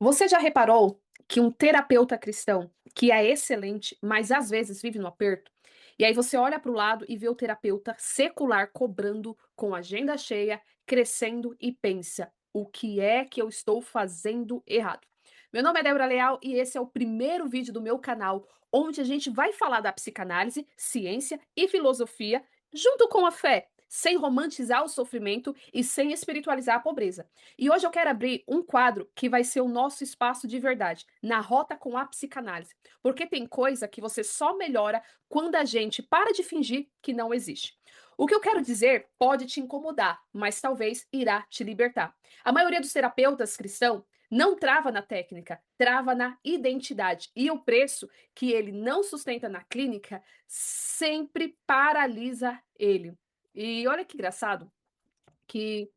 Você já reparou que um terapeuta cristão, que é excelente, mas às vezes vive no aperto? E aí você olha para o lado e vê o terapeuta secular cobrando com agenda cheia, crescendo e pensa: o que é que eu estou fazendo errado? Meu nome é Débora Leal e esse é o primeiro vídeo do meu canal, onde a gente vai falar da psicanálise, ciência e filosofia, junto com a fé, sem romantizar o sofrimento e sem espiritualizar a pobreza. E hoje eu quero abrir um quadro que vai ser o nosso espaço de verdade, na rota com a psicanálise. Porque tem coisa que você só melhora quando a gente para de fingir que não existe. O que eu quero dizer pode te incomodar, mas talvez irá te libertar. A maioria dos terapeutas cristãos não trava na técnica, trava na identidade. E o preço que ele não sustenta na clínica sempre paralisa ele. E olha que engraçado que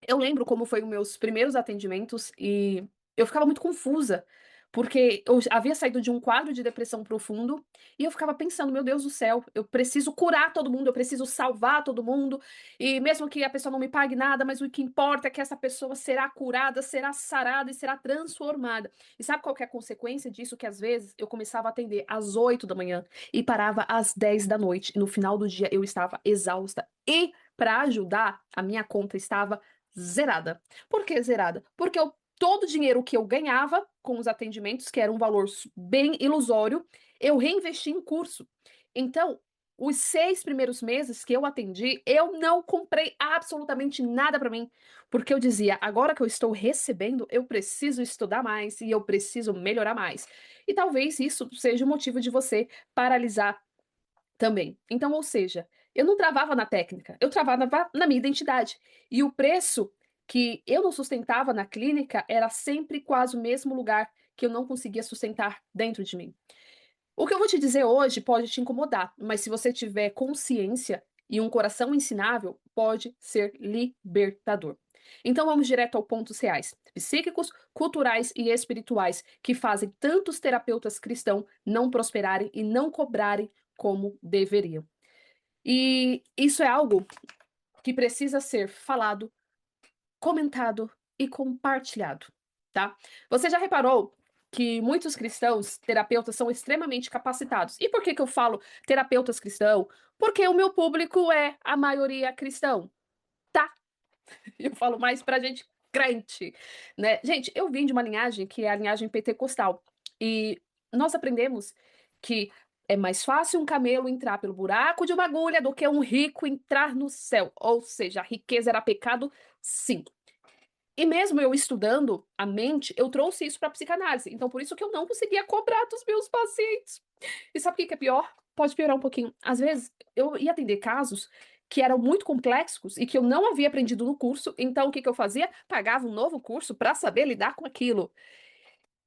eu lembro como foi os meus primeiros atendimentos e eu ficava muito confusa, porque eu havia saído de um quadro de depressão profundo e eu ficava pensando: "Meu Deus do céu, eu preciso curar todo mundo, eu preciso salvar todo mundo, e mesmo que a pessoa não me pague nada, mas o que importa é que essa pessoa será curada, será sarada e será transformada". E sabe qual que é a consequência disso? Que às vezes eu começava a atender às 8 da manhã e parava às 10 da noite e no final do dia eu estava exausta e para ajudar, a minha conta estava zerada. Por que zerada? Porque todo o dinheiro que eu ganhava com os atendimentos, que era um valor bem ilusório, eu reinvesti em curso. Então, os 6 primeiros meses que eu atendi, eu não comprei absolutamente nada para mim, porque eu dizia: agora que eu estou recebendo, eu preciso estudar mais e eu preciso melhorar mais. E talvez isso seja o motivo de você paralisar também. Então, ou seja, eu não travava na técnica, eu travava na minha identidade. E o preço que eu não sustentava na clínica era sempre quase o mesmo lugar que eu não conseguia sustentar dentro de mim. O que eu vou te dizer hoje pode te incomodar, mas se você tiver consciência e um coração ensinável, pode ser libertador. Então vamos direto ao pontos reais, psíquicos, culturais e espirituais, que fazem tantos terapeutas cristãos não prosperarem e não cobrarem como deveriam. E isso é algo que precisa ser falado, comentado e compartilhado, tá? Você já reparou que muitos cristãos, terapeutas, são extremamente capacitados? E por que que eu falo terapeutas cristãos? Porque o meu público é a maioria cristão, tá? Eu falo mais pra gente crente, né? Gente, eu vim de uma linhagem que é a linhagem pentecostal e nós aprendemos que é mais fácil um camelo entrar pelo buraco de uma agulha do que um rico entrar no céu. Ou seja, a riqueza era pecado, sim. E mesmo eu estudando a mente, eu trouxe isso para psicanálise. Então, por isso que eu não conseguia cobrar dos meus pacientes. E sabe o que que é pior? Pode piorar um pouquinho. Às vezes, eu ia atender casos que eram muito complexos e que eu não havia aprendido no curso. Então, o que que eu fazia? Pagava um novo curso para saber lidar com aquilo.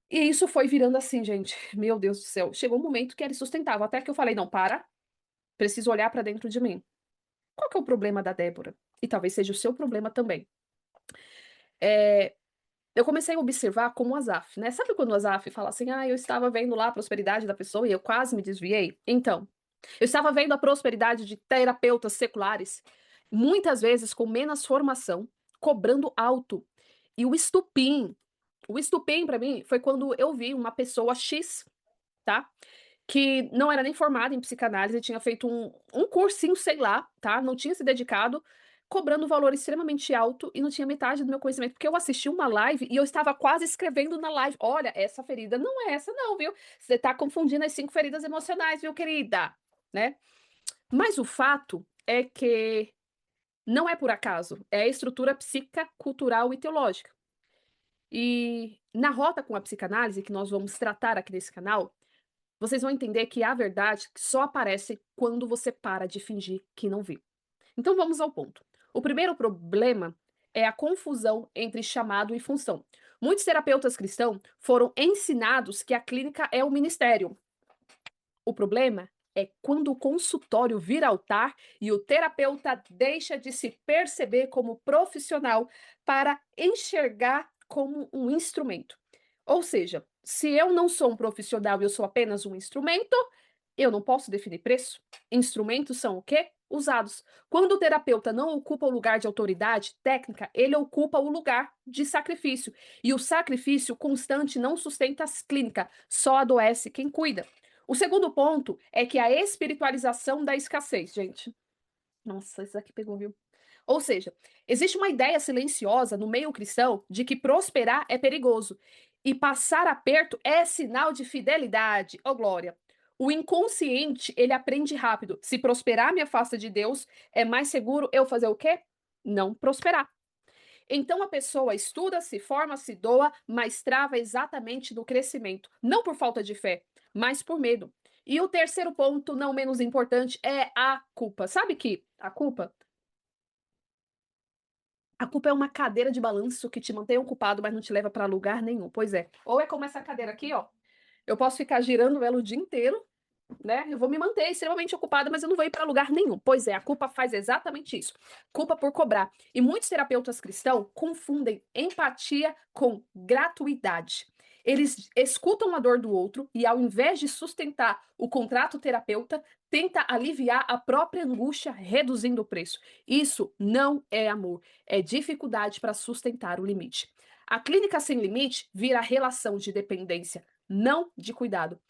E isso foi virando assim, gente. Meu Deus do céu. Chegou um momento que era insustentável. Até que eu falei: não, para, preciso olhar para dentro de mim. Qual que é o problema da Débora? E talvez seja o seu problema também. É, eu comecei a observar como o Asaf, né? Sabe quando o Asaf fala assim: "Ah, eu estava vendo lá a prosperidade da pessoa e eu quase me desviei"? Então, eu estava vendo a prosperidade de terapeutas seculares, muitas vezes com menos formação, cobrando alto. E o estupim para mim foi quando eu vi uma pessoa X, tá? Que não era nem formada em psicanálise, tinha feito um cursinho, sei lá, tá, não tinha se dedicado, cobrando um valor extremamente alto e não tinha metade do meu conhecimento, porque eu assisti uma live e eu estava quase escrevendo na live: "Olha, essa ferida não é essa não, viu, você tá confundindo as 5 feridas emocionais, viu, querida", né. Mas o fato é que não é por acaso, é a estrutura psíquica, cultural e teológica. E na rota com a psicanálise, que nós vamos tratar aqui nesse canal, vocês vão entender que a verdade só aparece quando você para de fingir que não vê. Então vamos ao ponto. O primeiro problema é a confusão entre chamado e função. Muitos terapeutas cristãos foram ensinados que a clínica é o ministério. O problema é quando o consultório vira altar e o terapeuta deixa de se perceber como profissional para enxergar como um instrumento. Ou seja, se eu não sou um profissional e eu sou apenas um instrumento, eu não posso definir preço. Instrumentos são o quê? usados. Quando o terapeuta não ocupa o lugar de autoridade técnica, ele ocupa o lugar de sacrifício. E o sacrifício constante não sustenta a clínica, só adoece quem cuida. O segundo ponto é que a espiritualização da escassez, gente. Nossa, isso aqui pegou, viu? Ou seja, existe uma ideia silenciosa no meio cristão de que prosperar é perigoso e passar aperto é sinal de fidelidade. Ô, glória! O inconsciente, ele aprende rápido. Se prosperar me afasta de Deus, é mais seguro eu fazer o quê? Não prosperar. Então a pessoa estuda, se forma, se doa, mas trava exatamente no crescimento. Não por falta de fé, mas por medo. E o terceiro ponto, não menos importante, é a culpa. Sabe que a culpa é uma cadeira de balanço que te mantém ocupado, mas não te leva para lugar nenhum. Pois é. Ou é como essa cadeira aqui, ó. Eu posso ficar girando ela o dia inteiro, né? Eu vou me manter extremamente ocupada, mas eu não vou ir para lugar nenhum. Pois é, a culpa faz exatamente isso. Culpa por cobrar. E muitos terapeutas cristãos confundem empatia com gratuidade. Eles escutam a dor do outro e, ao invés de sustentar o contrato terapeuta, tenta aliviar a própria angústia, reduzindo o preço. Isso não é amor, é dificuldade para sustentar o limite. A clínica sem limite vira relação de dependência, não de cuidado.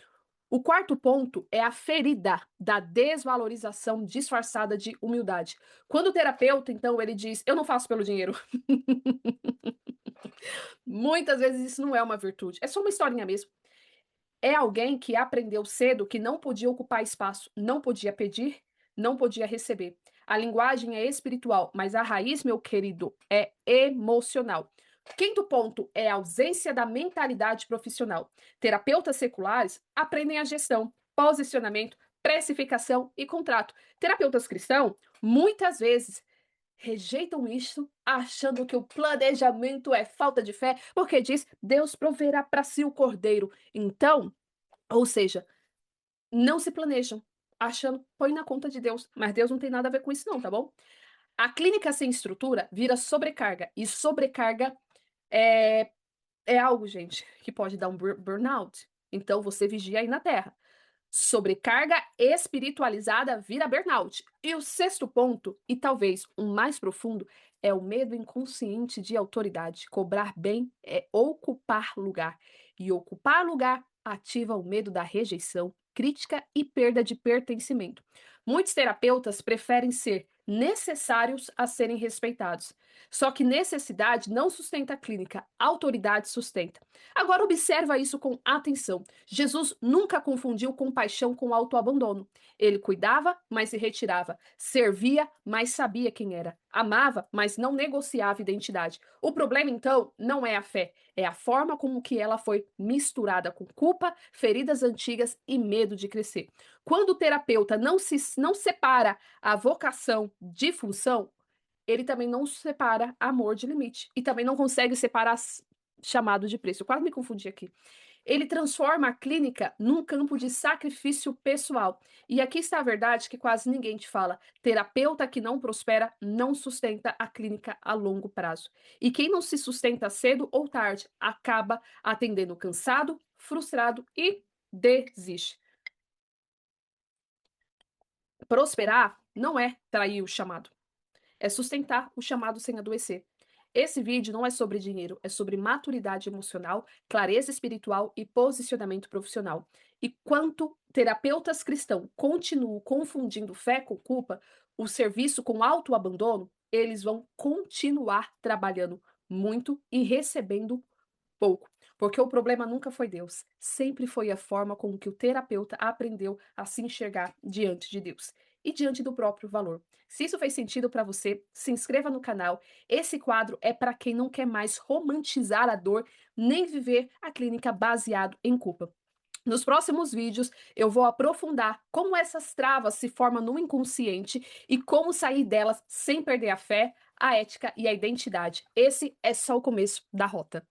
O quarto ponto é a ferida da desvalorização disfarçada de humildade. Quando o terapeuta, então, ele diz: "Eu não faço pelo dinheiro", muitas vezes isso não é uma virtude, é só uma historinha mesmo. É alguém que aprendeu cedo que não podia ocupar espaço, não podia pedir, não podia receber. A linguagem é espiritual, mas a raiz, meu querido, é emocional. Quinto ponto é a ausência da mentalidade profissional. Terapeutas seculares aprendem a gestão, posicionamento, precificação e contrato. Terapeutas cristãos, muitas vezes, rejeitam isso, achando que o planejamento é falta de fé, porque diz: Deus proverá para si o cordeiro. Então, ou seja, não se planejam, achando, põe na conta de Deus, mas Deus não tem nada a ver com isso não, tá bom? A clínica sem estrutura vira sobrecarga, e sobrecarga é, é algo, gente, que pode dar um burnout. Então você vigia aí na terra. Sobrecarga espiritualizada vira burnout. E o sexto ponto, e talvez o mais profundo, é o medo inconsciente de autoridade. Cobrar bem é ocupar lugar. E ocupar lugar ativa o medo da rejeição, crítica e perda de pertencimento. Muitos terapeutas preferem ser necessários a serem respeitados. Só que necessidade não sustenta a clínica, autoridade sustenta. Agora observa isso com atenção. Jesus nunca confundiu compaixão com autoabandono. Ele cuidava, mas se retirava. Servia, mas sabia quem era. Amava, mas não negociava identidade. O problema, então, não é a fé, é a forma como que ela foi misturada com culpa, feridas antigas e medo de crescer. Quando o terapeuta não separa a vocação de função, ele também não separa amor de limite. E também não consegue separar chamado de preço. Eu quase me confundi aqui. Ele transforma a clínica num campo de sacrifício pessoal. E aqui está a verdade que quase ninguém te fala. Terapeuta que não prospera não sustenta a clínica a longo prazo. E quem não se sustenta cedo ou tarde acaba atendendo cansado, frustrado e desiste. Prosperar não é trair o chamado, é sustentar o chamado sem adoecer. Esse vídeo não é sobre dinheiro, é sobre maturidade emocional, clareza espiritual e posicionamento profissional. E quanto terapeutas cristãos continuam confundindo fé com culpa, o serviço com autoabandono, eles vão continuar trabalhando muito e recebendo pouco. Porque o problema nunca foi Deus, sempre foi a forma como que o terapeuta aprendeu a se enxergar diante de Deus e diante do próprio valor. Se isso fez sentido para você, se inscreva no canal. Esse quadro é para quem não quer mais romantizar a dor nem viver a clínica baseado em culpa. Nos próximos vídeos, eu vou aprofundar como essas travas se formam no inconsciente e como sair delas sem perder a fé, a ética e a identidade. Esse é só o começo da rota.